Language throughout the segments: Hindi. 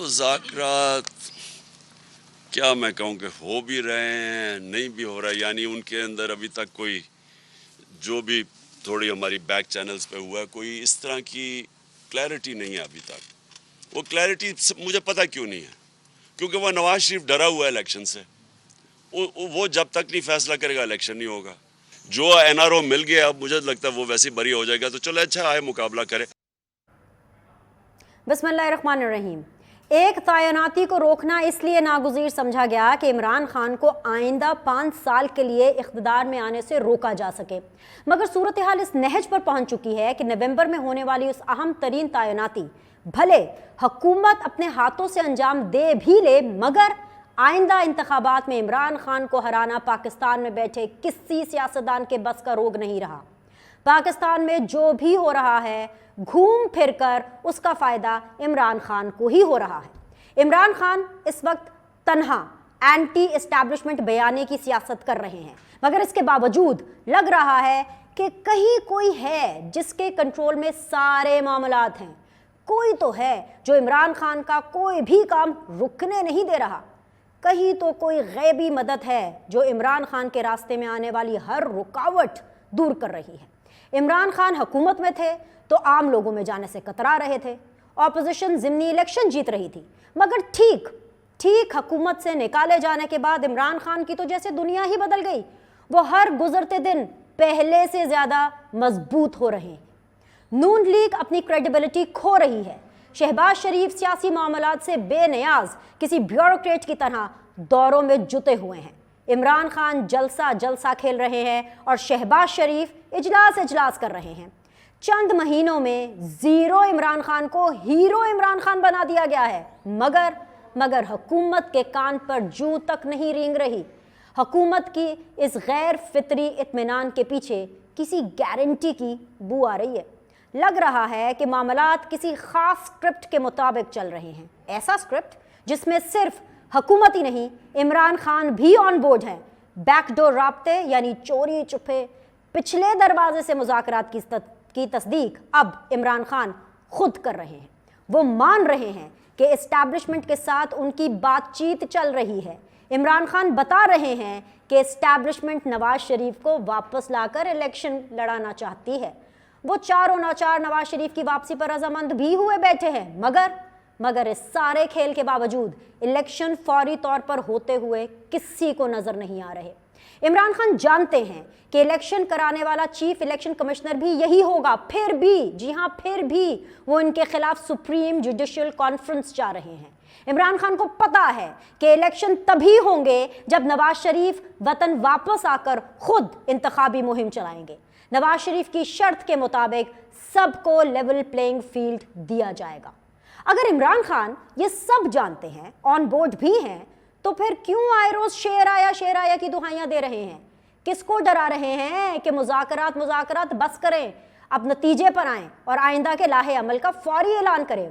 मुज़ाकरात क्या मैं कहूँ कि हो भी रहे हैं, नहीं भी हो रहा है, यानी उनके अंदर अभी तक कोई जो भी थोड़ी हमारी बैक चैनल्स पे हुआ है, कोई इस तरह की क्लैरिटी नहीं है अभी तक। वो क्लैरिटी मुझे पता क्यों नहीं है, क्योंकि वह नवाज शरीफ डरा हुआ है इलेक्शन से। वो जब तक नहीं फैसला करेगा इलेक्शन नहीं होगा। जो एनआरओ मिल गया, अब मुझे लगता है वो वैसे ही बरी हो जाएगा, तो चलो अच्छा आए मुकाबला करे। बिस्मिल्लाहिर्रहमानिर्रहीम। एक तैनाती को रोकना इसलिए नागुज़ीर समझा गया कि इमरान खान को आइंदा 5 साल के लिए इख्तिदार में आने से रोका जा सके, मगर सूरत हाल इस नहज पर पहुंच चुकी है कि नवंबर में होने वाली उस अहम तरीन तैनाती भले हुकूमत अपने हाथों से अंजाम दे भी ले, मगर आइंदा इंतखाबात में इमरान खान को हराना पाकिस्तान में बैठे किसी सियासतदान के बस का रोग नहीं रहा। पाकिस्तान में जो भी हो रहा है, घूम फिर कर उसका फ़ायदा इमरान खान को ही हो रहा है। इमरान खान इस वक्त तन्हा एंटी एस्टैब्लिशमेंट बयाने की सियासत कर रहे हैं, मगर इसके बावजूद लग रहा है कि कहीं कोई है जिसके कंट्रोल में सारे मामलात हैं। कोई तो है जो इमरान खान का कोई भी काम रुकने नहीं दे रहा। कहीं तो कोई गैबी मदद है जो इमरान खान के रास्ते में आने वाली हर रुकावट दूर कर रही है। इमरान खान हुकूमत में थे तो आम लोगों में जाने से कतरा रहे थे। ऑपोजिशन ज़िमनी इलेक्शन जीत रही थी, मगर ठीक हुकूमत से निकाले जाने के बाद इमरान खान की तो जैसे दुनिया ही बदल गई। वो हर गुजरते दिन पहले से ज़्यादा मजबूत हो रहे हैं। नून लीग अपनी क्रेडिबिलिटी खो रही है। शहबाज शरीफ सियासी मामलात से बेनियाज किसी ब्यूरोक्रेट की तरह दौरों में जुटे हुए हैं। इमरान खान जलसा खेल रहे हैं और शहबाज शरीफ इजलास कर रहे हैं। चंद महीनों में ज़ीरो इमरान खान को हीरो इमरान खान बना दिया गया है, मगर हुकूमत के कान पर जूं तक नहीं रेंग रही। हुकूमत की इस गैर फितरी इत्मीनान के पीछे किसी गारंटी की बू आ रही है। लग रहा है कि मामलात किसी खास स्क्रिप्ट के मुताबिक चल रहे हैं, ऐसा स्क्रिप्ट जिसमें सिर्फ हुकूमत ही नहीं, इमरान खान भी ऑन बोर्ड हैं। बैकडोर राब्ते यानी चोरी चुपे पिछले दरवाजे से मुज़ाकरात की तस्दीक अब इमरान खान खुद कर रहे हैं। वो मान रहे हैं कि एस्टैब्लिशमेंट के साथ उनकी बातचीत चल रही है। इमरान खान बता रहे हैं कि एस्टैब्लिशमेंट नवाज शरीफ को वापस लाकर इलेक्शन लड़ाना चाहती है। वो चारों नाचार नवाज शरीफ की वापसी पर रजामंद भी हुए बैठे हैं, मगर इस सारे खेल के बावजूद इलेक्शन फौरी तौर पर होते हुए किसी को नजर नहीं आ रहे। इमरान खान जानते हैं कि इलेक्शन कराने वाला चीफ इलेक्शन कमिश्नर भी यही होगा, फिर भी वो इनके खिलाफ सुप्रीम जुडिशियल कॉन्फ्रेंस जा रहे हैं। इमरान खान को पता है कि इलेक्शन तभी होंगे जब नवाज शरीफ वतन वापस आकर खुद इंतखाबी मुहिम चलाएंगे। नवाज शरीफ की शर्त के मुताबिक सबको लेवल प्लेइंग फील्ड दिया जाएगा। अगर इमरान खान ये सब जानते हैं, ऑन बोर्ड भी हैं, तो फिर क्यों आए रोज शेर आया की दुहाइयां दे रहे हैं? किसको डरा रहे हैं कि मुज़ाकरात बस करें, अब नतीजे पर आएं और आइंदा के लाहे अमल का फौरी ऐलान करें,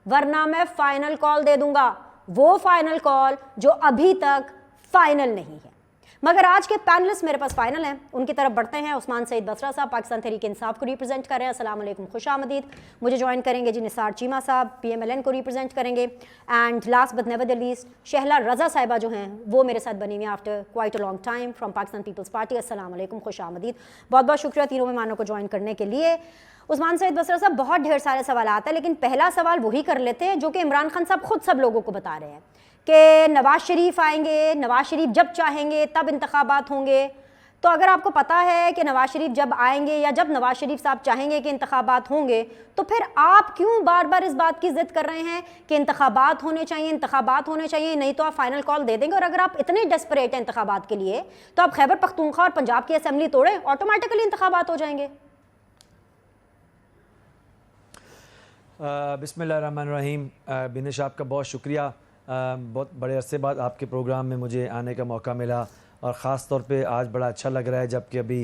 वरना मैं फाइनल कॉल दे दूंगा, वो फाइनल कॉल जो अभी तक फाइनल नहीं है। मगर आज के पैनलिस्ट मेरे पास फाइनल हैं, उनकी तरफ बढ़ते हैं। उस्मान सईद बसरा साहब पाकिस्तान तहरीक इंसाफ को रिप्रेजेंट कर रहे हैं, अस्सलाम वालेकुम, खुश आमदीद। मुझे ज्वाइन करेंगे जी निसार चीमा साहब, PMLN को रिप्रेजेंट करेंगे। And last but never the least Shahla Raza साहिबा जो हैं वो मेरे साथ बनी हुई हैं after quite a long time from Pakistan Peoples Party. अस्सलाम वालेकुम, खुश आमदीद। बहुत बहुत शुक्रिया तीनों मेहमानों को ज्वाइन करने के लिए। उस्मान सईद बसरा साहब, बहुत ढेर सारे सवाल आते हैं, लेकिन पहला सवाल वही कर लेते हैं जो कि इमरान खान साहब खुद सब लोगों को बता रहे हैं कि नवाज शरीफ आएंगे, नवाज शरीफ जब चाहेंगे तब इंतखाबात होंगे। तो अगर आपको पता है कि नवाज शरीफ जब आएंगे या जब नवाज शरीफ साहब चाहेंगे कि इंतखाबात होंगे, तो फिर आप क्यों बार बार इस बात की जिद कर रहे हैं कि इंतखाबात होने चाहिए, नहीं तो आप फाइनल कॉल दे देंगे? और अगर आप इतने डेस्परेट हैं इंतखाबात के लिए, तो आप खैबर पख्तूनख्वा और पंजाब की असेंबली तोड़ें, ऑटोमेटिकली इंतखाबात हो जाएंगे। बिस्मिल्लाहिर्रहमानिर्रहीम। बिनिश, आपका बहुत शुक्रिया। बहुत बड़े अरसे बाद आपके प्रोग्राम में मुझे आने का मौका मिला और ख़ास तौर पे आज बड़ा अच्छा लग रहा है जबकि अभी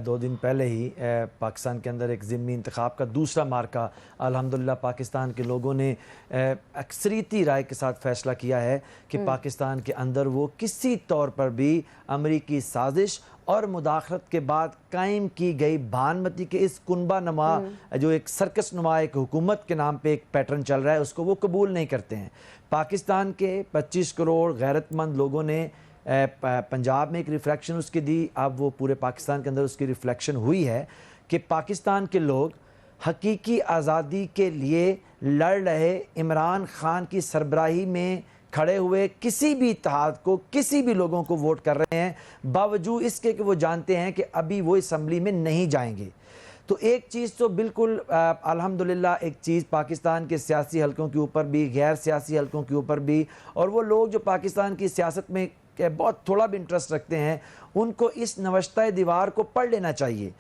2 दिन पहले ही पाकिस्तान के अंदर एक ज़िमनी इंतखाब का दूसरा मार्का अल्हम्दुलिल्लाह पाकिस्तान के लोगों ने अक्सरियती राय के साथ फ़ैसला किया है कि पाकिस्तान के अंदर वो किसी तौर पर भी अमरीकी साजिश और मुदाखलत के बाद कायम की गई भानमती के इस कुनबा नमा जो एक सर्कस नुमा एक हुकूमत के नाम पे एक पैटर्न चल रहा है उसको वो कबूल नहीं करते हैं। पाकिस्तान के 25 करोड़ गैरतमंद लोगों ने पंजाब में एक रिफ्लेक्शन उसकी दी, अब वो पूरे पाकिस्तान के अंदर उसकी रिफ्लेक्शन हुई है कि पाकिस्तान के लोग हकीकी आज़ादी के लिए लड़ रहे इमरान खान की सरबराही में खड़े हुए किसी भी इत्तेहाद को, किसी भी लोगों को वोट कर रहे हैं, बावजूद इसके कि वो जानते हैं कि अभी वो असम्बली में नहीं जाएंगे। तो एक चीज़ तो बिल्कुल अल्हम्दुलिल्लाह एक चीज़ पाकिस्तान के सियासी हलकों के ऊपर भी, गैर सियासी हलकों के ऊपर भी, और वो लोग जो पाकिस्तान की सियासत में बहुत थोड़ा भी इंटरेस्ट रखते हैं, उनको इस नवश्ता दीवार को पढ़ लेना चाहिए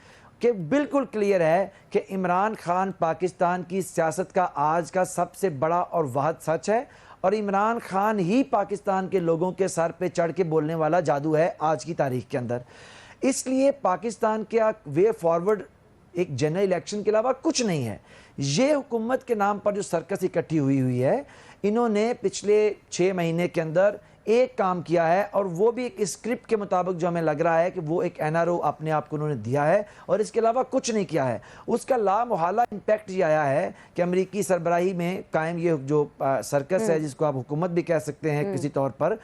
कि बिल्कुल क्लियर है कि इमरान खान पाकिस्तान की सियासत का आज का सबसे बड़ा और वाहिद सच है, और इमरान खान ही पाकिस्तान के लोगों के सर पे चढ़ के बोलने वाला जादू है आज की तारीख के अंदर। इसलिए पाकिस्तान का वे फॉरवर्ड एक जनरल इलेक्शन के अलावा कुछ नहीं है। ये हुकूमत के नाम पर जो सर्कस इकट्ठी हुई है, इन्होंने पिछले 6 महीने के अंदर एक काम किया है, और वो भी एक स्क्रिप्ट के मुताबिक जो हमें लग रहा है कि वो एक एनआरओ अपने आप को उन्होंने दिया है और इसके अलावा कुछ नहीं किया है। उसका लामोहला इम्पैक्ट ये आया है कि अमेरिकी सरबराही में कायम ये जो सर्कस है, जिसको आप हुकूमत भी कह सकते हैं किसी तौर पर,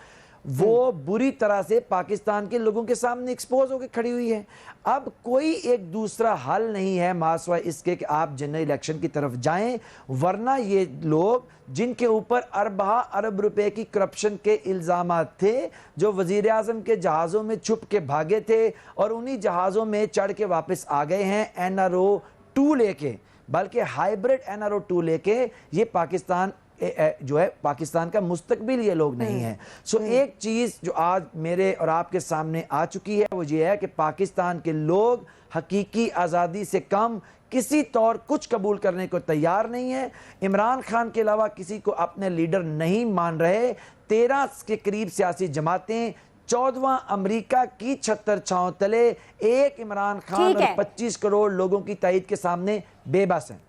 वो बुरी तरह से पाकिस्तान के लोगों के सामने एक्सपोज होकर खड़ी हुई है। अब कोई एक दूसरा हल नहीं है मासवा इसके कि आप जनरल इलेक्शन की तरफ जाएं, वरना ये लोग जिनके ऊपर अरब रुपए की करप्शन के इल्ज़ामात थे, जो वज़ीर आज़म के जहाज़ों में छुप के भागे थे और उन्हीं जहाज़ों में चढ़ के वापस आ गए हैं एनआरओ 2 लेके, बल्कि हाइब्रिड एनआरओ 2 लेके। ये पाकिस्तान जो है पाकिस्तान का मुस्तकबिल ये लोग नहीं है। सो एक चीज़ जो आज मेरे और आपके सामने आ चुकी है वो ये है कि पाकिस्तान के लोग हकीकी आज़ादी से कम किसी तौर कुछ कबूल करने को तैयार नहीं है। इमरान खान के अलावा किसी को अपने लीडर नहीं मान रहे। 13 के करीब सियासी जमातें 14वां अमेरिका की छत्तर छांव तले एक इमरान खान और 25 करोड़ लोगों की तायद के सामने बेबस हैं।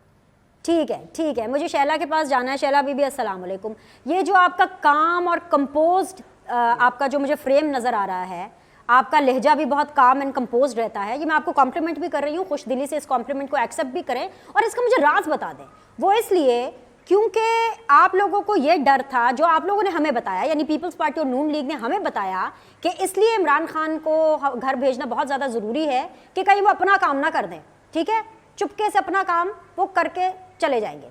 ठीक है, मुझे शैला के पास जाना है। शैला बीबी अस्सलाम वालेकुम। ये जो आपका काम और कंपोज्ड आपका जो मुझे फ्रेम नज़र आ रहा है, आपका लहजा भी बहुत काम एंड कंपोज्ड रहता है, ये मैं आपको कॉम्प्लीमेंट भी कर रही हूँ, खुश दिली से इस कॉम्प्लीमेंट को एक्सेप्ट भी करें और इसका मुझे राज बता दें। वो इसलिए क्योंकि आप लोगों को ये डर था, जो आप लोगों ने हमें बताया, यानी पीपल्स पार्टी और नून लीग ने हमें बताया कि इसलिए इमरान खान को घर भेजना बहुत ज़्यादा ज़रूरी है कि कहीं वो अपना काम ना कर दें। ठीक है, चुपके से अपना काम वो करके चले जाएंगे।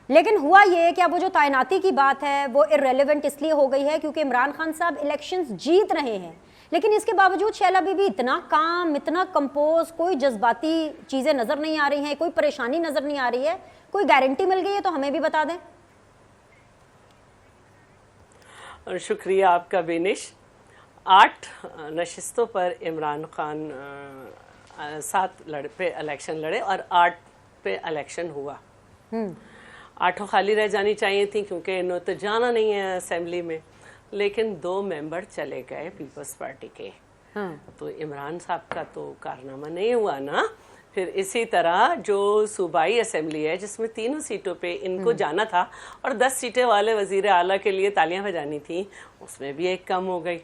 लेकिन हुआ ये कि अब वो जो तैनाती की बात है वो इररेलेवेंट इसलिए हो गई है क्योंकि इमरान खान साहब इलेक्शंस जीत रहे हैं, लेकिन इसके बावजूद शैला बीबी इतना काम, इतना कंपोज, कोई जज्बाती चीज़ें नज़र नहीं आ रही हैं, कोई परेशानी नज़र नहीं आ रही है। कोई गारंटी मिल गई है तो हमें भी बता दें। शुक्रिया आपका बेनिश। 8 नशिस्तों पर इमरान खान 7 पे इलेक्शन लड़े और 8 पे इलेक्शन हुआ। 8 खाली रह जानी चाहिए थी क्योंकि इन्होंने तो जाना नहीं है असेंबली में, लेकिन 2 मेंबर चले गए पीपल्स पार्टी के। तो इमरान साहब का तो कारनामा नहीं हुआ ना। फिर इसी तरह जो सूबाई असेंबली है जिसमें 3 सीटों पे इनको जाना था और 10 सीटें वाले वजीर आला के लिए तालियां बजानी थी, उसमें भी एक कम हो गई।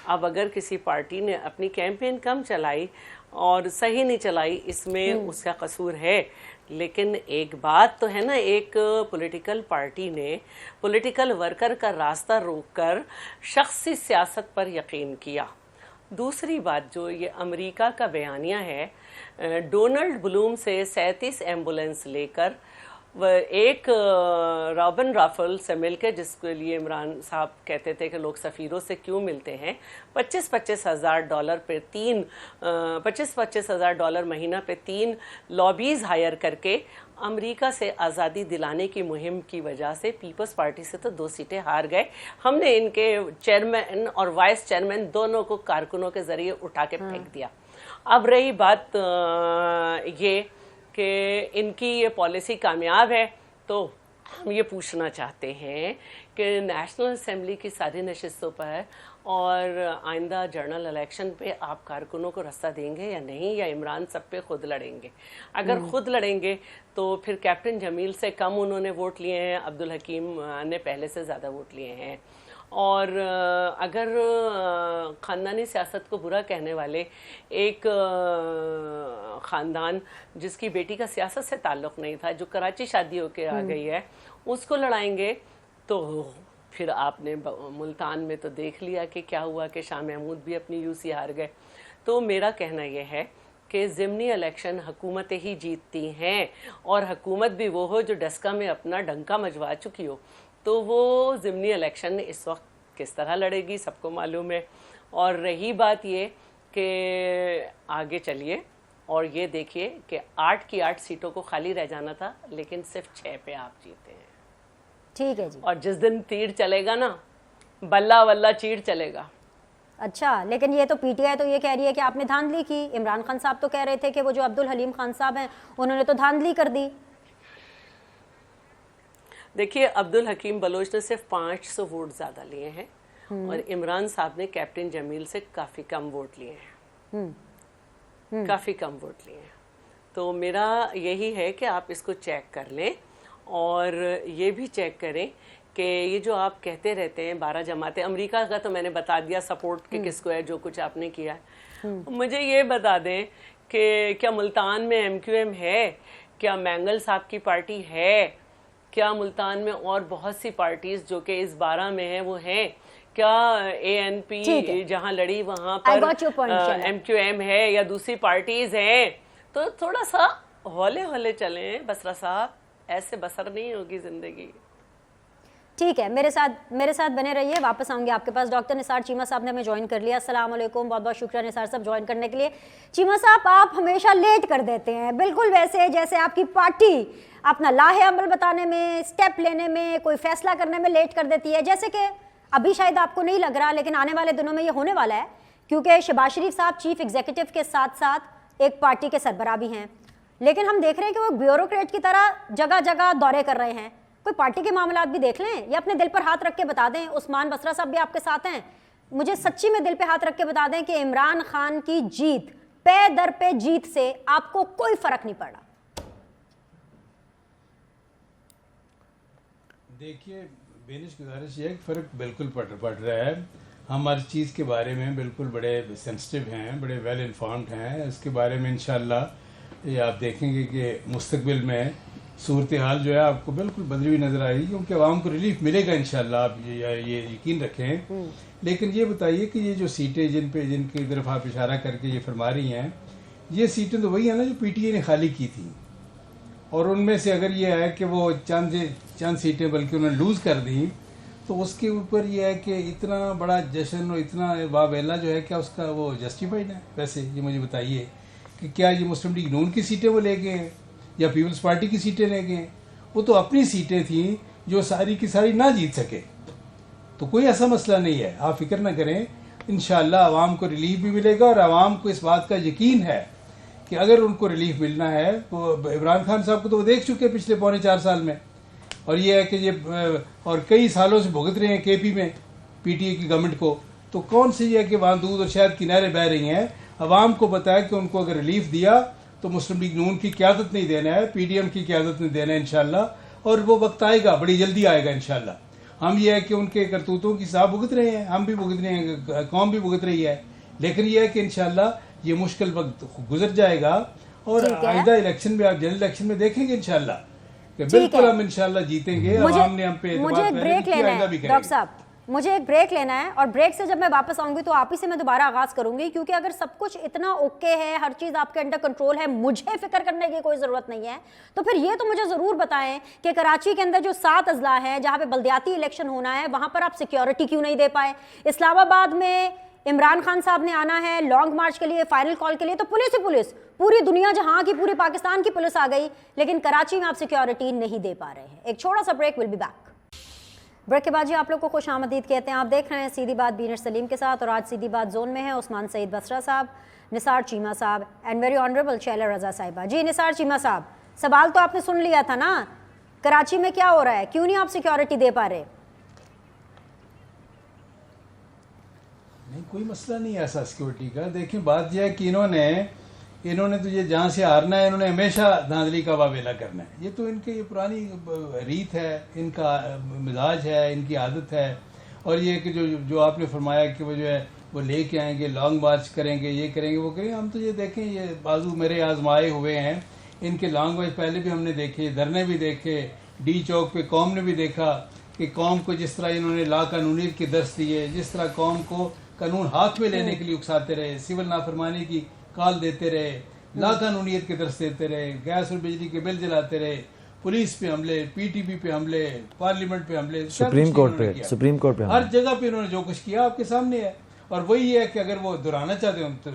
अब अगर किसी पार्टी ने अपनी कैंपेन कम चलाई और सही नहीं चलाई, इसमें उसका कसूर है। लेकिन एक बात तो है ना, एक पॉलिटिकल पार्टी ने पॉलिटिकल वर्कर का रास्ता रोककर शख्सी सियासत पर यकीन किया। दूसरी बात जो ये अमेरिका का बयानिया है, डोनाल्ड ब्लूम से 37 एम्बुलेंस लेकर एक रॉबिन राफेल से मिलकर, जिसके लिए इमरान साहब कहते थे कि लोग सफ़ीरों से क्यों मिलते हैं, $25,000 पे 3 $25,000 महीना पे 3 लॉबीज़ हायर करके अमेरिका से आज़ादी दिलाने की मुहिम की वजह से पीपल्स पार्टी से तो 2 सीटें हार गए। हमने इनके चेयरमैन और वाइस चेयरमैन दोनों को कारकुनों के ज़रिए उठा के फेंक दिया। अब रही बात ये कि इनकी ये पॉलिसी कामयाब है तो हम ये पूछना चाहते हैं कि नेशनल असेंबली की सारी नशिस्तों पर और आइंदा जनरल इलेक्शन पे आप कारकुनों को रास्ता देंगे या नहीं, या इमरान सब पे खुद लड़ेंगे? अगर खुद लड़ेंगे तो फिर कैप्टन जमील से कम उन्होंने वोट लिए हैं, अब्दुल हकीम ने पहले से ज़्यादा वोट लिए हैं। और अगर ख़ानदानी सियासत को बुरा कहने वाले एक ख़ानदान जिसकी बेटी का सियासत से ताल्लुक़ नहीं था, जो कराची शादी होके आ गई है, उसको लड़ाएंगे, तो फिर आपने मुल्तान में तो देख लिया कि क्या हुआ कि शाह महमूद भी अपनी यूसी हार गए। तो मेरा कहना यह है कि ज़िमनी इलेक्शन हुकूमतें ही जीतती हैं, और हुकूमत भी वो हो जो डस्का में अपना डंका मजवा चुकी हो। तो वो ज़िमनी इलेक्शन इस वक्त किस तरह लड़ेगी सबको मालूम है। और रही बात ये कि आगे चलिए और ये देखिए कि 8 की 8 सीटों को खाली रह जाना था, लेकिन सिर्फ 6 पे आप जीते हैं। ठीक है जी। और जिस दिन तीर चलेगा ना, बल्ला वल्ला चीड़ चलेगा। अच्छा, लेकिन ये तो पीटीआई तो ये कह रही है कि आपने धांधली की। इमरान खान साहब तो कह रहे थे कि वो जो अब्दुल हलीम खान साहब हैं उन्होंने तो धांधली कर दी। देखिए, अब्दुल हकीम बलोच ने सिर्फ 500 वोट ज़्यादा लिए हैं और इमरान साहब ने कैप्टन जमील से काफ़ी कम वोट लिए हैं, काफ़ी कम वोट लिए हैं। तो मेरा यही है कि आप इसको चेक कर लें और ये भी चेक करें कि ये जो आप कहते रहते हैं 12 जमातें, अमेरिका का तो मैंने बता दिया सपोर्ट के किसको है, जो कुछ आपने किया है। मुझे ये बता दें कि क्या मुल्तान में MQM है, क्या मैंगल साहब की पार्टी है, क्या मुल्तान में और बहुत सी पार्टीज जो कि इस 12 में है वो हैं, क्या ANP जहां लड़ी वहां पर MQM है या दूसरी पार्टीज हैं? तो थोड़ा सा हौले हौले चलें बसरा साहब, ऐसे बसर नहीं होगी जिंदगी। ठीक है, मेरे साथ बने रहिए। वापस आऊंगे आपके पास। डॉक्टर निसार चीमा साहब ने हमें ज्वाइन कर लिया। अस्सलाम वालेकुम, बहुत बहुत शुक्रिया निसार साहब ज्वाइन करने के लिए। चीमा साहब, आप हमेशा लेट कर देते हैं, बिल्कुल वैसे जैसे आपकी पार्टी अपना लाहे अमल बताने में, स्टेप लेने में, कोई फैसला करने में लेट कर देती है। जैसे कि अभी शायद आपको नहीं लग रहा, लेकिन आने वाले दिनों में ये होने वाला है, क्योंकि शहबाज शरीफ साहब चीफ एग्जीक्यूटिव के साथ साथ एक पार्टी के सरबराह भी हैं, लेकिन हम देख रहे हैं कि वो ब्यूरोक्रेट की तरह जगह जगह दौरे कर रहे हैं। कोई पार्टी के मामलात भी देख लें या अपने दिल पर हाथ रख के बता दें। उस्मान बसरा साहब भी आपके साथ हैं, मुझे सच्ची में दिल पे हाथ रख के बता दें कि इमरान खान की जीत, पे दर पे जीत से आपको कोई फर्क नहीं पड़ा। देखिए, बेनिश गुजारिश है कि फ़र्क बिल्कुल पड़ रहा है। हम हर चीज़ के बारे में बिल्कुल बड़े सेंसिटिव हैं, बड़े वेल इन्फॉर्म्ड हैं। इसके बारे में इंशाल्लाह ये आप देखेंगे कि मुस्तकबिल में सूरत हाल जो है आपको बिल्कुल बदली हुई नज़र आएगी, क्योंकि आवाम को रिलीफ मिलेगा इंशाल्लाह, आप ये यकीन रखें। लेकिन ये बताइए कि ये जो सीटें जिनकी तरफ आप इशारा करके ये फरमा रही हैं, ये सीटें तो वही हैं ना जो PTI ने खाली की थी, और उनमें से अगर ये है कि वो चंद सीटें बल्कि उन्होंने लूज़ कर दी, तो उसके ऊपर ये है कि इतना बड़ा जश्न और इतना वावेला जो है, क्या उसका वो जस्टिफाइड है? वैसे ये मुझे बताइए कि क्या ये मुस्लिम लीग नून की सीटें वो ले गए हैं या पीपल्स पार्टी की सीटें ले गए? वो तो अपनी सीटें थी जो सारी की सारी ना जीत सके। तो कोई ऐसा मसला नहीं है, आप फिक्र ना करें, इंशाअल्लाह आवाम को रिलीफ भी मिलेगा। और आवाम को इस बात का यकीन है कि अगर उनको रिलीफ मिलना है तो इमरान खान साहब को तो वो देख चुके हैं पिछले 4.25 साल में, और ये है कि ये और कई सालों से भुगत रहे हैं KP में PTI की गवर्नमेंट को। तो कौन सी है कि वहाँ दूध और शायद किनारे बह रही हैं। आवाम को बताया कि उनको अगर रिलीफ दिया तो मुस्लिम लीग नून की क़यादत नहीं देना है, PDM की क़यादत नहीं देना है इंशाल्लाह। और वो वक्त आएगा, बड़ी जल्दी आएगा इंशाल्लाह। हम ये है कि उनके करतूतों की साहब भुगत रहे हैं, हम भी भुगत रहे हैं, कौम भी भुगत रही है, लेकिन ये है कि इंशाल्लाह ये मुश्किल वक्त गुजर जाएगा। और आइंदा इलेक्शन में, आप जनरल इलेक्शन में देखेंगे इंशाल्लाह कि बिल्कुल हम इंशाल्लाह जीतेंगे। आवाम ने हम पे मुझे एक ब्रेक लेना है डॉक्टर साहब, मुझे एक ब्रेक लेना है, और ब्रेक से जब मैं वापस आऊंगी तो आप ही से मैं दोबारा आगाज करूंगी, क्योंकि अगर सब कुछ इतना ओके है, हर चीज आपके अंडर कंट्रोल है, मुझे फिक्र करने की कोई जरूरत नहीं है, तो फिर ये तो मुझे जरूर बताएं कि कराची के अंदर जो 7 अजला है जहां पे बल्दियाती इलेक्शन होना है, वहां पर आप सिक्योरिटी क्यों नहीं दे पाए? इस्लामाबाद में इमरान खान साहब ने आना है लॉन्ग मार्च के लिए, फाइनल कॉल के लिए, तो पुलिस ही पुलिस, पूरी दुनिया जहां की, पूरी पाकिस्तान की पुलिस आ गई, लेकिन कराची में आप सिक्योरिटी नहीं दे पा रहे हैं। एक छोटा सा break, will be back. Break के बाद जी आप लोग को खुश आमदीद कहते हैं। आप देख रहे हैं सीधी बात बीनर सलीम के साथ, और आज सीधी बात जोन में है उस्मान सईद बसरा साहब, निसार चीमा साहब एंड वेरी ऑनरेबल शैला रजा साहिबा। जी निसार चीमा साहब, सवाल तो आपने सुन लिया था ना कराची में क्या हो रहा है, क्यों नहीं आप सिक्योरिटी दे पा रहे? नहीं, कोई मसला नहीं है ऐसा सिक्योरिटी का। देखिए बात यह है कि इन्होंने तो ये जहाँ से हारना है, इन्होंने हमेशा धांधली का वावेला करना है। ये तो इनकी ये पुरानी रीत है, इनका मिजाज है, इनकी आदत है। और ये कि जो आपने फरमाया कि वो जो है वो लेके आएंगे, लॉन्ग मार्च करेंगे, ये करेंगे, वो करेंगे, हम तो ये देखें, ये बाजू मेरे आजमाए हुए हैं। इनके लॉन्ग मार्च पहले भी हमने देखे, धरने भी देखे, डी चौक पे कौम ने भी देखा कि कौम को जिस तरह इन्होंने ला कानूनियत की दर्स दी है, जिस तरह कौम को कानून हाथ में लेने के लिए उकसाते रहे, सिविल नाफरमानी की कॉल देते रहे, ला कानूनियत के दर्स देते रहे, गैस और बिजली के बिल जलाते रहे, पुलिस पे हमले, पीटीपी पे हमले, पार्लियामेंट पे हमले, सुप्रीम कोर्ट पे हर जगह पे इन्होंने जो कुछ किया आपके सामने है। और वही है कि अगर वो दोहराना चाहते हो तो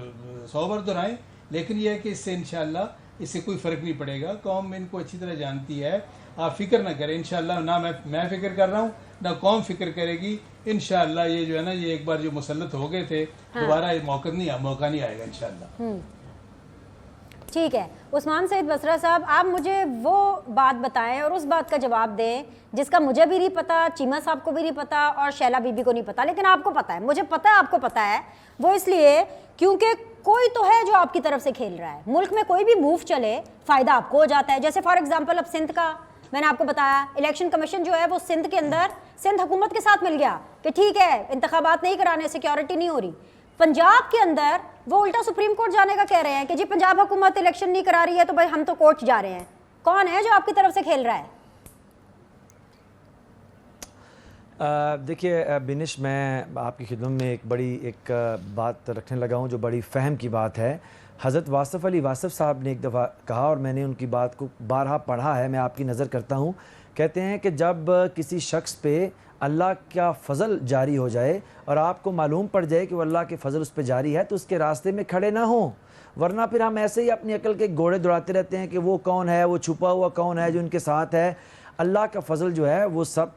100 बार दोहराएं, लेकिन यह है कि इससे इंशाल्लाह इससे कोई फ़र्क नहीं पड़ेगा। कौम इनको अच्छी तरह जानती है, आप फिक्र ना करें। इंशाल्लाह ना मैं फिक्र कर रहा हूँ, ना कौम फिक्र करेगी। इंशाल्लाह ये जो है ना, ये एक बार जो मुसल्लत हो गए थे, दोबारा ये मौका नहीं आएगा इंशाल्लाह। ठीक है उस्मान सईद बसरा साहब, आप मुझे वो बात बताएं और उस बात का जवाब दें जिसका मुझे भी नहीं पता, चीमा साहब को भी नहीं पता और शैला बीबी को नहीं पता, लेकिन आपको पता है, मुझे पता है आपको पता है। वो इसलिए क्योंकि कोई तो है जो आपकी तरफ से खेल रहा है। मुल्क में कोई भी मूव चले फ़ायदा आपको हो जाता है। जैसे फॉर एग्जाम्पल अब सिंध का मैंने आपको बताया, इलेक्शन कमीशन जो है वो सिंध के अंदर सिंध हुकूमत के साथ मिल गया कि ठीक है इंतखाबात नहीं कराने, सिक्योरिटी नहीं हो रही। पंजाब के अंदर वो उल्टा सुप्रीम कोर्ट जाने का कह रहे हैं कि जी पंजाब हुकूमत इलेक्शन नहीं करा रही है तो भाई हम तो कोर्ट जा रहे हैं। कौन है जो आपकी तरफ से खेल रहा है? देखिए बिनिश, मैं आपकी खिदमत में एक बात रखने लगा हूँ जो बड़ी फ़हम की बात है। हज़रत वासफ़ अली वासफ़ साहब ने एक दफ़ा कहा और मैंने उनकी बात को बारहा पढ़ा है, मैं आपकी नज़र करता हूँ। कहते हैं कि जब किसी शख्स पे अल्लाह का फ़ज़ल जारी हो जाए और आपको मालूम पड़ जाए कि वो अल्लाह के फ़ज़ल उस पर जारी है, तो उसके रास्ते में खड़े ना हों, वरना फिर हम ऐसे ही अपनी अकल के घोड़े दौड़ाते रहते हैं कि वो कौन है, वो छुपा हुआ कौन है जो उनके साथ है। अल्लाह का फ़ज़ल जो है वो सब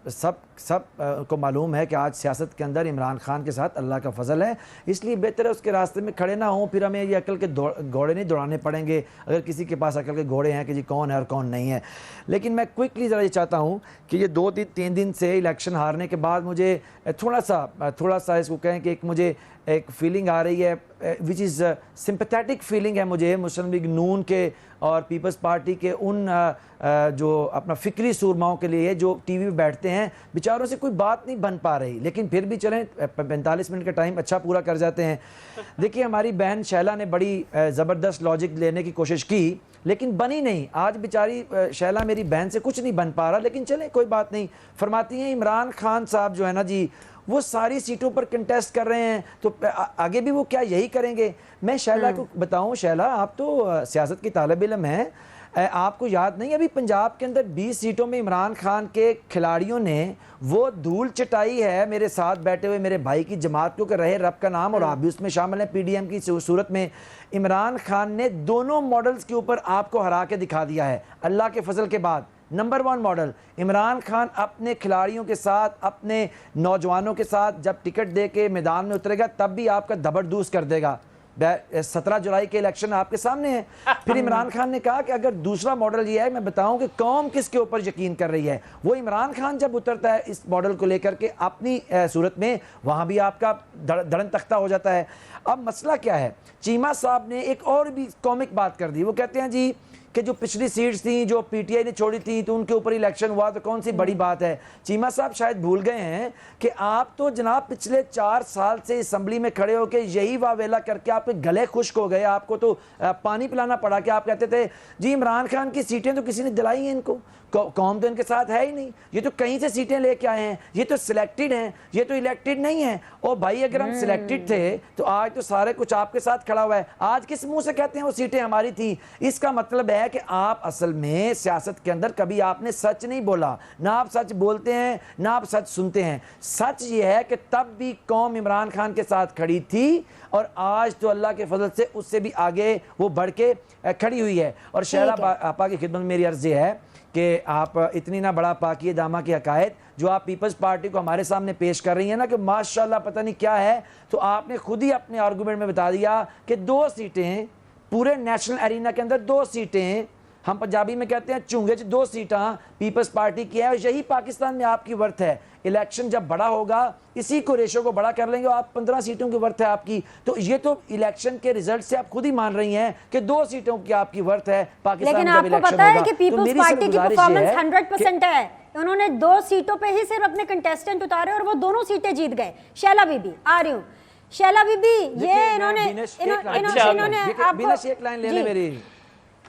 को मालूम है कि आज सियासत के अंदर इमरान खान के साथ अल्लाह का फ़ज़ल है, इसलिए बेहतर है उसके रास्ते में खड़े ना हों। फिर हमें ये अकल के घोड़े नहीं दौड़ाने पड़ेंगे अगर किसी के पास अकल के घोड़े हैं कि जी कौन है और कौन नहीं है। लेकिन मैं क्विकली ज़रा ये चाहता हूँ कि ये 2-3 दिन से इलेक्शन हारने के बाद मुझे थोड़ा सा इसको कहें कि मुझे एक फीलिंग आ रही है विच इज़ सिंपैथेटिक फीलिंग है मुझे मुस्लिम लीग नून के और पीपल्स पार्टी के उन जो अपना फ़िक्री सूरमाओं के लिए जो टीवी पे बैठते हैं, बेचारों से कोई बात नहीं बन पा रही, लेकिन फिर भी चलें 45 मिनट का टाइम अच्छा पूरा कर जाते हैं। देखिए हमारी बहन शैला ने बड़ी ज़बरदस्त लॉजिक लेने की कोशिश की लेकिन बनी नहीं। आज बेचारी शैला मेरी बहन से कुछ नहीं बन पा रहा, लेकिन चलें कोई बात नहीं। फरमाती हैं इमरान खान साहब जो है ना जी वो सारी सीटों पर कंटेस्ट कर रहे हैं, तो आगे भी वो क्या यही करेंगे? मैं शैला को बताऊं, शैला आप तो सियासत की तालिब इल्म हैं, आपको याद नहीं अभी पंजाब के अंदर 20 सीटों में इमरान खान के खिलाड़ियों ने वो धूल चटाई है मेरे साथ बैठे हुए मेरे भाई की जमात को, रहे रब का नाम और आप भी उसमें शामिल हैं। पीडीएम की सूरत में इमरान खान ने दोनों मॉडल्स के ऊपर आपको हरा के दिखा दिया है। अल्लाह के फजल के बाद नंबर 1 मॉडल इमरान खान अपने खिलाड़ियों के साथ, अपने नौजवानों के साथ जब टिकट दे के मैदान में उतरेगा तब भी आपका दबरदूस कर देगा। 17 जुलाई के इलेक्शन आपके सामने है। फिर इमरान खान ने कहा कि अगर दूसरा मॉडल ये है, मैं बताऊं कि कौम किसके ऊपर यकीन कर रही है। वो इमरान खान जब उतरता है इस मॉडल को लेकर के अपनी सूरत में, वहां भी आपका धड़न तख्ता हो जाता है। अब मसला क्या है, चीमा साहब ने एक और भी कॉमिक बात कर दी। वो कहते हैं जी कि जो पिछली सीट्स थी जो पीटीआई ने छोड़ी थी तो उनके ऊपर इलेक्शन हुआ तो कौन सी बड़ी बात है। चीमा साहब शायद भूल गए हैं कि आप तो जनाब पिछले 4 साल से असम्बली में खड़े होकर यही वावेला करके आपके गले खुश्क हो गए, आपको तो पानी पिलाना पड़ा कि आप कहते थे जी इमरान खान की सीटें तो किसी ने दिलाई हैं इनको, कौम तो इनके साथ है ही नहीं, ये तो कहीं से सीटें लेके आए हैं, ये तो सिलेक्टेड हैं, ये तो इलेक्टेड नहीं है। और भाई अगर हम सिलेक्टेड थे तो आज तो सारे कुछ आपके साथ खड़ा हुआ है। आज किस मुंह से कहते हैं वो सीटें हमारी थी? इसका मतलब है कि आप असल में सियासत के अंदर कभी आपने सच नहीं बोला, ना आप सच बोलते हैं ना आप सच सुनते हैं। सच ये है कि तब भी कौम इमरान खान के साथ खड़ी थी और आज तो अल्लाह के फजल से उससे भी आगे वो बढ़ के खड़ी हुई है। और शहरा आपा की खिदमत में मेरी अर्ज़ है कि आप इतनी ना बड़ा पाकिए दामा की हकायत जो आप पीपल्स पार्टी को हमारे सामने पेश कर रही है ना कि माशाल्लाह पता नहीं क्या है, तो आपने खुद ही अपने आर्गूमेंट में बता दिया कि 2 सीटें पूरे नेशनल एरिना के अंदर 2 सीटें हम पंजाबी में कहते हैं चुंगे च 2 सीटां पीपल्स पार्टी की है और यही पाकिस्तान में आपकी वर्थ है। इलेक्शन जब बड़ा होगा इसी को रेशो को बड़ा कर लेंगे और आप 15 सीटों की वर्थ है आपकी। तो ये तो इलेक्शन के रिजल्ट से आप खुद ही मान रही हैं कि 2 सीटों की आपकी वर्थ है पाकिस्तान लेकिन जब आपको इलेक्शन पता है होगा। कि तो पीपल्स मेरी पार्टी सिर्फ की गुजारिश परफॉर्मेंस ये है 100% है। उन्होंने 2 सीटों पे ही सिर्फ अपने कंटेस्टेंट उतारे और वो दोनों सीटें जीत गए। शैला बीबी आ रही हूँ, शैला बीबी ये इन्होंने एक लाइन ले ले मेरी।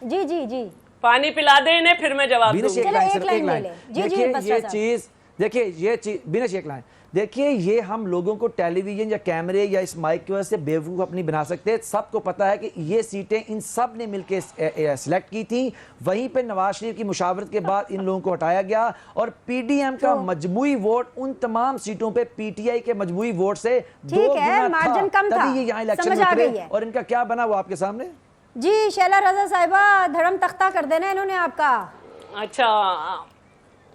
जी जी जी पानी पिला दे इन्हें, फिर मैं जवाब दूंगी। चलो, एक लाइन ले ले। जी, जी, देखिए बसरा ये साहब। चीज, देखिए ये चीज बिनेश एक लाइन, देखिए ये हम लोगों को टेलीविजन या कैमरे या इस माइक की वजह से बेवकूफ़ अपनी बना सकते हैं। सबको पता है कि ये सीटें इन सब ने मिलकर सिलेक्ट की थी। वहीं पे नवाज शरीफ की मुशावरत के बाद इन लोगों को हटाया गया और पीडीएम का मजमूई वोट उन तमाम सीटों पे पीटीआई के मजमूई वोट से 2 गुना मार्जिन कम था, तभी ये यहाँ इलेक्शन समझ आ में गई उतरे है। और इनका क्या बना वो आपके सामने। जी शैला रजा साहिबा, धर्म तख्ता कर देना इन्होंने आपका।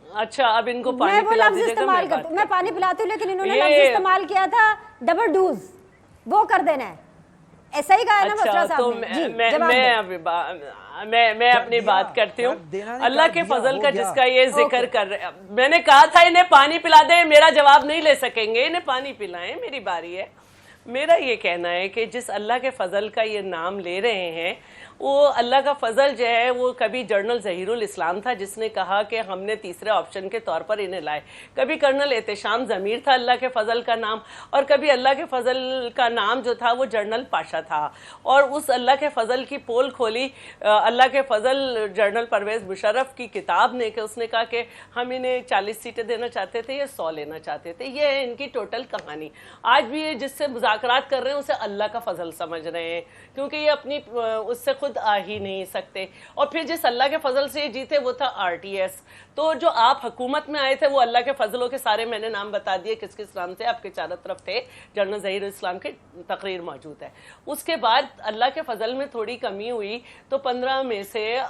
अच्छा अब इनको मैं पानी वो पिला लफ्ज दीजिएगा, इस्तेमाल मैं करती बात हूँ, मैं पानी पिलाती हूँ, लेकिन इन्होंने ये- लफ्ज इस्तेमाल किया था डबल डूज, वो कर देना है। ऐसा ही कहा है ना बसरा अच्छा साहब तो ने? जी, मैं जवाब मैं दें। अभी मैं अपनी दिया, बात करती हूँ। कर देना नहीं, अल्लाह कर के दिया, फजल हो का गया। जिसका ये जिक्र ओके। कर रहे, मैंने कहा था इन्हें पानी पिला दे, मेरा जवाब नहीं ले सकेंगे, इन्हें पानी पिलाएं, मेरी बारी है। मेरा ये कहना है कि जिस अल्लाह के फजल का ये नाम ले रहे हैं, वो अल्लाह का फजल जो है वो कभी जनरल ज़हीरुल इस्लाम था जिसने कहा कि हमने तीसरे ऑप्शन के तौर पर इन्हें लाए, कभी कर्नल एहतशाम ज़मीर था अल्लाह के फजल का नाम, और कभी अल्लाह के फजल का नाम जो था वो जनरल पाशा था। और उस अल्लाह के फजल की पोल खोली अल्लाह के फजल जनरल परवेज़ मुशर्रफ की किताब ने, कि उसने कहा कि हम इन्हें 40 सीटें देना चाहते थे या 100 लेना चाहते थे। ये है इनकी टोटल कहानी। आज भी ये जिससे मुज़ाकरात कर रहे हैं उसे अल्लाह का फजल समझ रहे हैं, क्योंकि ये अपनी उससे खुद आ ही नहीं सकते। और फिर जिस अल्लाह के फजल से ये जीते वो था आरटीएस। तो जो आप हुकूमत में आए थे वो अल्लाह के फजलों के सारे मैंने नाम बता दिए किस किस नाम से आपके चारों तरफ थे, जनरल ज़हीर इस्लाम की तकरीर मौजूद है। उसके बाद अल्लाह के फजल में थोड़ी कमी हुई तो 15 में से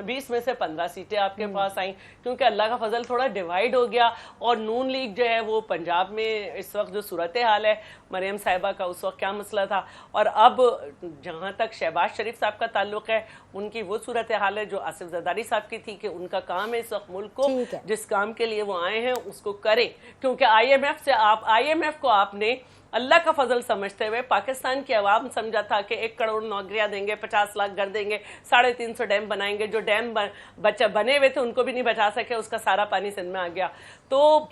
20 में से 15 सीटें आपके पास आई, क्योंकि अल्लाह का फजल थोड़ा डिवाइड हो गया। और नून लीग जो है वो पंजाब में इस वक्त जो सूरत हाल है, मरियम साहिबा का उस वक्त क्या मसला था, और अब जहाँ तक शहबाज शरीफ साहब का ताल्लुक है उनकी वो सूरत हाल है जो आसिफ जरदारी साहब की थी, कि उनका काम है इस वक्त मुल्क को जिस काम के लिए वो आए हैं उसको करें। क्योंकि आईएमएफ को आपने अल्लाह का फजल समझते हुए पाकिस्तान की आवाम समझा था कि 1 करोड़ नौकरियां देंगे, 50 लाख घर देंगे, 350 डैम बनाएंगे। जो डैम बने हुए थे उनको भी नहीं बचा सके, उसका सारा पानी सिंध में आ गया। तो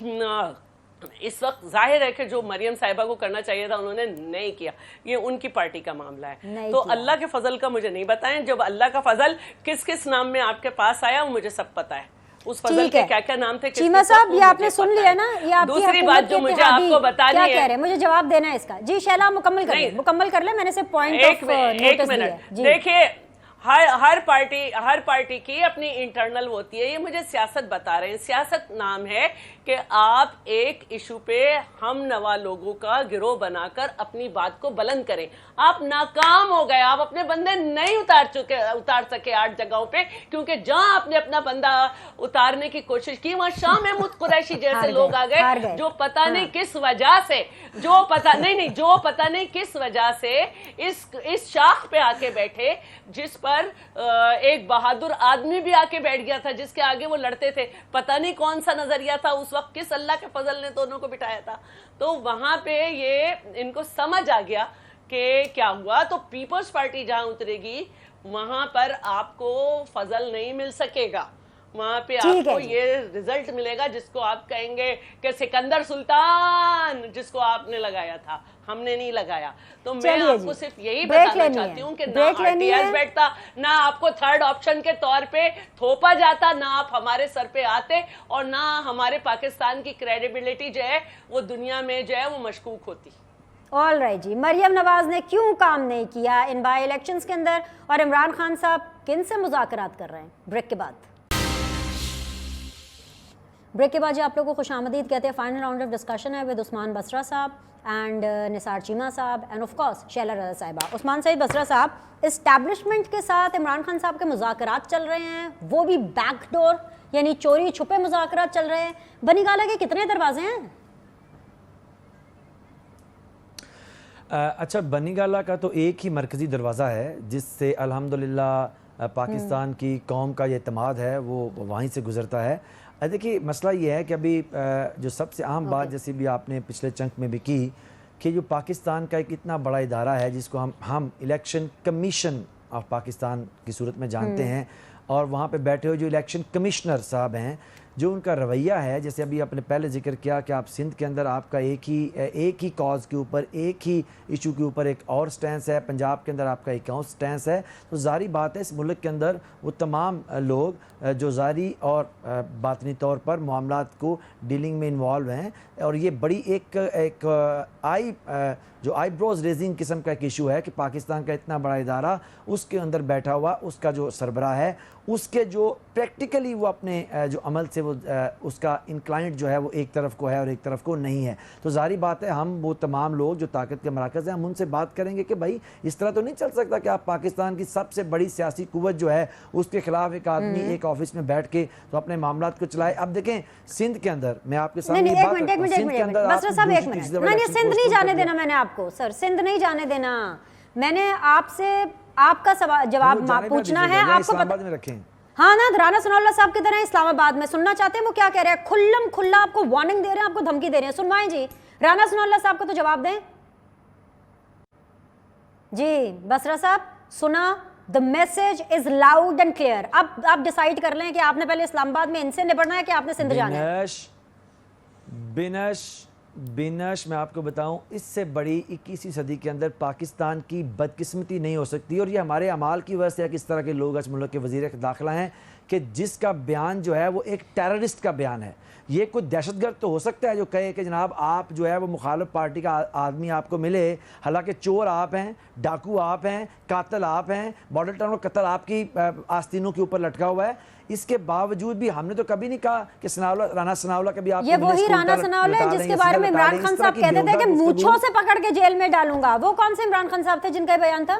इस वक्त जाहिर है कि जो मरियम साहिबा को करना चाहिए था उन्होंने नहीं किया, ये उनकी पार्टी का मामला है। तो अल्लाह के फजल का मुझे नहीं बताएं, जब अल्लाह का फजल किस किस नाम में आपके पास आया वो मुझे सब पता है। उस फजल के क्या क्या नाम थे, चीमा साहब ये आपने सुन लिया ना, ये आपकी दूसरी बात जो मुझे आपको बतानी है, क्या कह रहे हैं, मुझे जवाब देना है इसका। जी शैला मुकम्मल कर ले, मैंने सिर्फ पॉइंट एक मिनट देखिए, हर पार्टी की अपनी इंटरनल होती है। ये मुझे सियासत बता रहे हैं, सियासत नाम है कि आप एक इशू पे हम नवा लोगों का गिरोह बनाकर अपनी बात को बुलंद करें। आप नाकाम हो गए, आप अपने बंदे नहीं उतार सके 8 जगहों पे, क्योंकि जहां आपने अपना बंदा उतारने की कोशिश की वहां शाह महमूद कुरैशी जैसे लोग आ गए जो पता नहीं किस वजह से जो पता नहीं किस वजह से इस शाख पे आके बैठे, जिस पर एक बहादुर आदमी भी आके बैठ गया था जिसके आगे वो लड़ते थे। पता नहीं कौन सा नजरिया था उस वक्त, किस अल्लाह के फजल ने दोनों को बिठाया था। तो वहां पे ये इनको समझ आ गया कि क्या हुआ। तो पीपल्स पार्टी जहां उतरेगी वहां पर आपको फजल नहीं मिल सकेगा, वहां पे आपको ये रिजल्ट मिलेगा जिसको आप कहेंगे कि सिकंदर सुल्तान, जिसको आपने लगाया था, हमने नहीं लगाया। तो मैं आपको सिर्फ यही बताना चाहती हूँ कि ना आरटीएस बैठता, ना आपको थर्ड ऑप्शन के तौर पे थोपा जाता, ना आप हमारे सर पे आते, और ना हमारे पाकिस्तान की क्रेडिबिलिटी जो है वो दुनिया में जो है वो मशकूक होती। ऑल राइट जी, मरियम नवाज ने क्यों काम नहीं किया इन बाई इलेक्शंस के अंदर, और इमरान खान साहब किन से मुज़ाकरात कर रहे हैं? ब्रेक के बाद जी आप लोगों को खुशामदीद कहते हैं। फाइनल राउंड ऑफ डिस्कशन है विद उस्मान बसरा साहब एंड निसार चीमा साहब एंड ऑफ कोर्स शैला रज़ा साहिबा। उस्मान सईद बसरा साहब, इस्टेब्लिशमेंट के साथ इमरान खान साहब के मुज़ाकरात चल रहे हैं, वो भी बैकडोर यानी चोरी छुपे मुज़ाकरात चल रहे हैं। बनी गाला के कितने दरवाजे हैं? अच्छा, बनी गाला का तो एक ही मरकज़ी दरवाज़ा है जिससे अल्हम्दुलिल्लाह पाकिस्तान की कौम का ये एतमाद है वो वहीं से गुजरता है। देखिए मसला ये है कि अभी जो सबसे अहम बात जैसे भी आपने पिछले चंक में भी की कि जो पाकिस्तान का एक इतना बड़ा इदारा है जिसको हम इलेक्शन कमीशन ऑफ पाकिस्तान की सूरत में जानते हैं, और वहाँ पे बैठे हुए जो इलेक्शन कमिश्नर साहब हैं, जो उनका रवैया है, जैसे अभी आपने पहले जिक्र किया कि आप सिंध के अंदर आपका एक ही कॉज के ऊपर, एक ही इशू के ऊपर एक और स्टैंस है, पंजाब के अंदर आपका एक और स्टैंस है, तो जारी बात है इस मुल्क के अंदर वो तमाम लोग जो जारी और बातनी तौर पर मामलात को डीलिंग में इन्वॉल्व हैं, और ये बड़ी एक जो आईब्रोज रेजिंग किस्म का एक इशू है कि पाकिस्तान का इतना बड़ा इदारा, उसके अंदर बैठा हुआ उसका जो सरबराह है, उसके जो प्रैक्टिकली वो अपने जो अमल से वो उसका इंक्लाइंट जो है वो एक तरफ को है और एक तरफ को नहीं है। तो जारी बात है हम वो तमाम लोग जो ताकत के मराकज़ हैं, हम उनसे बात करेंगे कि भाई इस तरह तो नहीं चल सकता कि आप पाकिस्तान की सबसे बड़ी सियासी कुव्वत जो है उसके खिलाफ एक आदमी एक ऑफिस में बैठ के तो अपने मामलात को चलाए। अब देखें सिंध के अंदर, मैं आपके सामने नहीं, एक मिनट बसरा साहब, एक मिनट, नहीं सिंध नहीं जाने देना मैंने आपको, सर सिंध नहीं जाने देना। मैंने आपसे आपका जवाब पूछना है, आपको पता में रखें। हाँ ना, राना सनाउल्लाह साहब की तरह इस्लामाबाद में सुनना चाहते हैं वो क्या कह रहे हैं, खुल्लम खुल्ला आपको वार्निंग दे रहे हैं, आपको धमकी दे रहे हैं। सुनवाएं जी, राना सनाउल्लाह साहब को तो जवाब दें जी। बसरा साहब सुना, the message is loud and clear. अब आप डिसाइड कर लें कि आपने पहले इस्लामाबाद में इनसे निपटना है कि आपने सिंध जाना है। बिनश मैं आपको बताऊं, इससे बड़ी 21वीं सदी के अंदर पाकिस्तान की बदकिस्मती नहीं हो सकती, और ये हमारे अमाल की वजह से है कि इस तरह के लोग आज मुल्क के वज़ीर दाखिला हैं कि जिसका बयान जो है वो एक टेररिस्ट का बयान है। ये कोई दहशतगर्द तो हो सकता है जो कहे कि जनाब आप जो है वो मुखालिफ पार्टी का आदमी आपको मिले, हालांकि चोर आप हैं, डाकू आप हैं, कातिल आप हैं, मॉडल टाउन का कत्ल आपकी आस्तीनों के ऊपर लटका हुआ है। इसके बावजूद भी हमने तो कभी नहीं कहा कि राना सनाउल्लाह कभी आप ये वही राना सनाउल्लाह है जिसके बारे में इमरान खान साहब कहते थे कि मूंछों से पकड़ के जेल में डालूंगा। वो कौन से इमरान खान साहब थे जिनका बयान था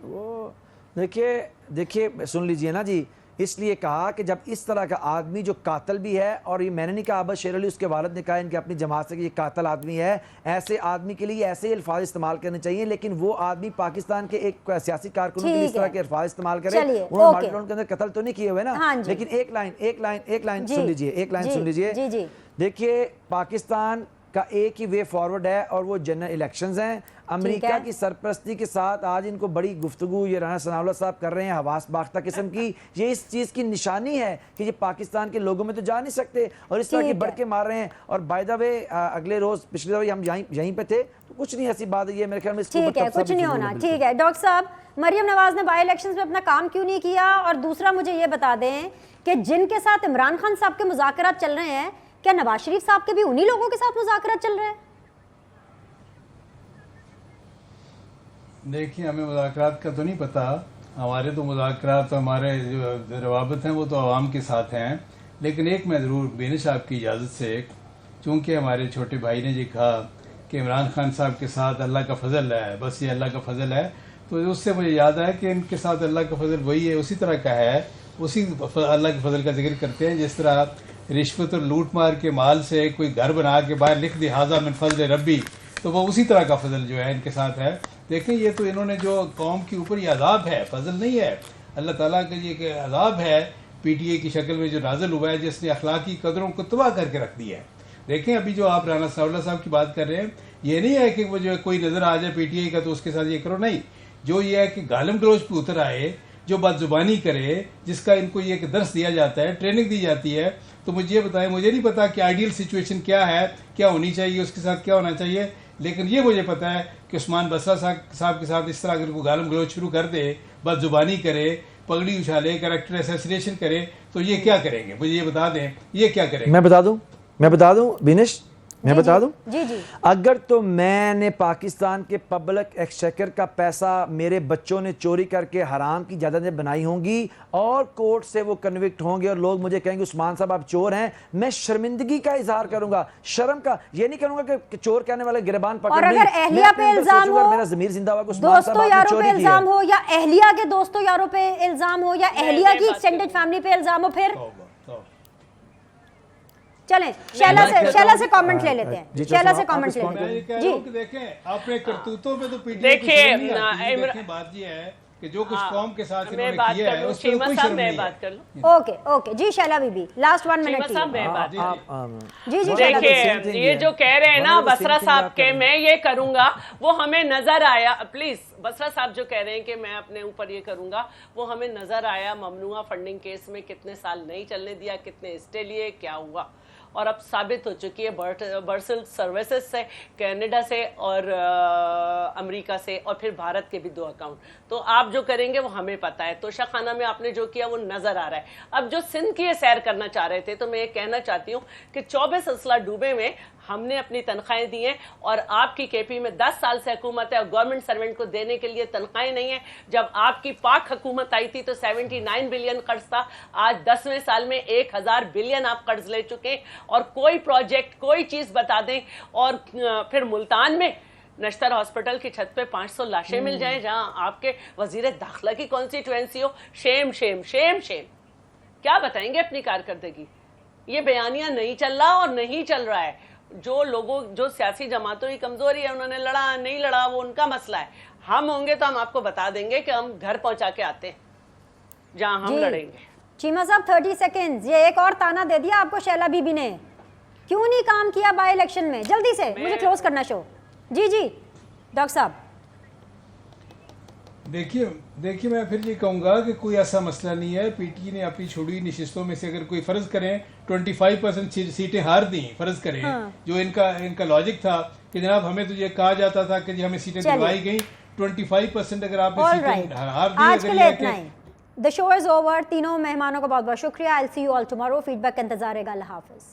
वो? देखिए सुन लीजिए ना जी, इसलिए कहा कि जब इस तरह का आदमी जो कातिल भी है, और ये मैंने नहीं कहा, अब्बास शेर अली उसके वालिद ने कहा इनकी अपनी जमात से कि ये कातिल आदमी है, ऐसे आदमी के लिए ऐसे अल्फाज इस्तेमाल करने चाहिए, लेकिन वो आदमी पाकिस्तान के एक सियासी कारकुन के लिए इस तरह के अल्फाज इस्तेमाल करे। उन्होंने मॉडल के अंदर कत्ल तो नहीं किए हुए ना, लेकिन एक लाइन सुन लीजिए। देखिए पाकिस्तान का एक ही वे फॉरवर्ड है और वो जनरल इलेक्शंस हैं। अमेरिका की सरपरस्ती के साथ आज इनको बड़ी गुफ्तगू ये राना सनाउल्लाह साहब कर रहे हैं, हवास बाख्ता किस्म की। ये इस चीज़ की निशानी है कि ये पाकिस्तान के लोगों में तो जा नहीं सकते और इस तरह के बड़के मार रहे हैं। और बाय द वे अगले रोज पिछले दफे हम यहीं पे थे, तो कुछ नहीं ऐसी बात है ये मेरे ख्याल में ठीक है, कुछ नहीं होना। ठीक है डॉक्टर साहब, मरियम नवाज ने बाई इलेक्शंस में अपना काम क्यों नहीं किया? और दूसरा मुझे ये बता दें कि जिनके साथ इमरान खान साहब के मुज़ाकरात चल रहे हैं, क्या नवाज शरीफ साहब के भी उन्हीं लोगों के साथ मुज़ाकरात चल रहे हैं? देखिए हमें मुज़ाकरात का तो नहीं पता, हमारे तो मुज़ाकरात हमारे जो रवाबत हैं वो तो आवाम के साथ हैं। लेकिन एक मैं ज़रूर बेनिश आपकी इजाज़त से, चूँकि हमारे छोटे भाई ने जी कहा कि इमरान खान साहब के साथ अल्लाह का फजल है, बस ये अल्लाह का फजल है, तो उससे मुझे याद आया कि इनके साथ अल्लाह का फजल वही है, उसी तरह का है, उसी अल्लाह के फजल का जिक्र करते हैं। जिस तरह रिश्वत और लूट मार के माल से कोई घर बना के बाहर लिख दी हाजा मिन फजल रब्बी, तो वो उसी तरह का फजल जो है इनके साथ है। देखें ये तो इन्होंने जो कौम के ऊपर ये अजाब है, फजल नहीं है, अल्लाह ताला का ये अजाब है पीटीए की शक्ल में जो नाजिल हुआ है, जिसने अखलाकी कदरों को तबाह करके रख दिया है। देखें अभी जो आप राना सनाउल्लाह साहब की बात कर रहे हैं, ये नहीं है कि वो जो कोई नज़र आ जाए पीटीए का तो उसके साथ ये करो, नहीं। जो ये है कि गालिम गलोच पे उतर आए, जो बदजुबानी करे, जिसका इनको ये दर्स दिया जाता है, ट्रेनिंग दी जाती है, तो मुझे ये बताएं, मुझे नहीं पता कि आइडियल सिचुएशन क्या है, क्या होनी चाहिए, उसके साथ क्या होना चाहिए, लेकिन ये मुझे पता है कि उस्मान बसरा साहब के साथ इस तरह अगर कोई गालिम गलोच शुरू कर दे, बदजुबानी करे, पगड़ी उछाले, कैरेक्टर असैसिनेशन करे, तो ये क्या करेंगे? मुझे ये बता दें, ये क्या करेंगे? मैं बता दूं बिनिश, मैं बता दूं, जी। अगर तो मैंने पाकिस्तान के पब्लिक एक्सचेकर का पैसा मेरे बच्चों ने चोरी करके हराम की जायदादें बनाई होंगी और कोर्ट से वो कन्विक्ट होंगे और लोग मुझे कहेंगे उस्मान साहब आप चोर हैं, मैं शर्मिंदगी का इजहार करूंगा, शर्म का। ये नहीं करूंगा कि चोर कहने वाले गिरबान पकड़। और अगर एहलिया पे इल्जाम हो, मेरा ज़मीर जिंदा हुआ, दोस्तों यारों पे इल्जाम हो, या एहलिया के दोस्तों यारों पे इल्जाम हो, या एहलिया की एक्सटेंडेड फैमिली पे इल्जाम हो, फिर चलें शैला से कमेंट ले लेते हैं। शैला से कमेंट ले लेते हैं जी। देखें अपने करतूतों पे तो देखिए बात ये है कि जो कुछ कौम के साथ मैं इन्होंने बात किया कर है लूं, उस पर चीमा कोई साहब शर्म मैं नहीं बात है। कर लूं। ओके ओके जी शैला बीबी, लास्ट 1 चीमा मिनट साहब की। मैं बात कर जी जी शैला बीबी। same thing देखिए ये है। जो कह रहे हैं ना One of the Basra same thing साहब आप के कर रहे मैं ये करूंगा, वो हमें नजर आया। प्लीज बसरा साहब जो कह रहे हैं कि मैं अपने ऊपर ये करूंगा, वो हमें नजर आया ममनुआ फंडिंग केस में कितने साल नहीं चलने दिया, कितने स्टे लिए, क्या हुआ, और अब साबित हो चुकी है बर्सल सर्विसेज से, कनाडा से और अमेरिका से, और फिर भारत के भी 2 अकाउंट। तो आप जो करेंगे वो हमें पता है। तोशा खाना में आपने जो किया वो नजर आ रहा है। अब जो सिंध की ये सैर करना चाह रहे थे, तो मैं ये कहना चाहती हूँ कि 24 असला डूबे में हमने अपनी तनख्वाहें दी हैं, और आपकी केपी में 10 साल से हुकूमत है और गवर्नमेंट सर्वेंट को देने के लिए तनख्वाहें नहीं है। जब आपकी पाक हुकूमत आई थी तो 79 बिलियन कर्ज था, आज 10वें साल में 1000 बिलियन आप कर्ज ले चुके हैं, और कोई प्रोजेक्ट कोई चीज बता दें, और फिर मुल्तान में नश्तर हॉस्पिटल की छत पे 500 लाशें मिल जाएं जहां आपके वजीर दाखिला की कॉन्स्टिट्यूएंसी हो। Shem Shem Shem Shem. क्या बताएंगे अपनी कारकर्दगी? ये बयानिया नहीं चल रहा और नहीं चल रहा है। जो लोगों, जो सियासी जमातों की कमजोरी है, उन्होंने लड़ा नहीं लड़ा वो उनका मसला है। हम होंगे तो हम आपको बता देंगे कि हम घर पहुंचा के आते हैं जहां हम जी। लड़ेंगे। चीमा साहब 30 सेकेंड्स, ये एक और ताना दे दिया आपको शैला बीबी ने, क्यों नहीं काम किया बाय इलेक्शन में? जल्दी से मुझे क्लोज करना शो। जी जी डॉक्टर साहब। देखिए मैं फिर ये कहूँगा कि कोई ऐसा मसला नहीं है। पीटी ने अपनी छोड़ी नशिस्तों में से अगर कोई फर्ज करें 25% सीटें हार दी, फर्ज करें, जो इनका लॉजिक था कि जनाब हमें तो ये कहा जाता था कि जी हमें सीटें दिलवाई गई, 25% अगर आपने सीटें हार दी, आज के लिए इतना ही। The show is over. तीनों मेहमानों का बहुत बहुत शुक्रिया। I will see you all tomorrow. Feedback का इंतजार रहेगा। अल्लाह हाफिज।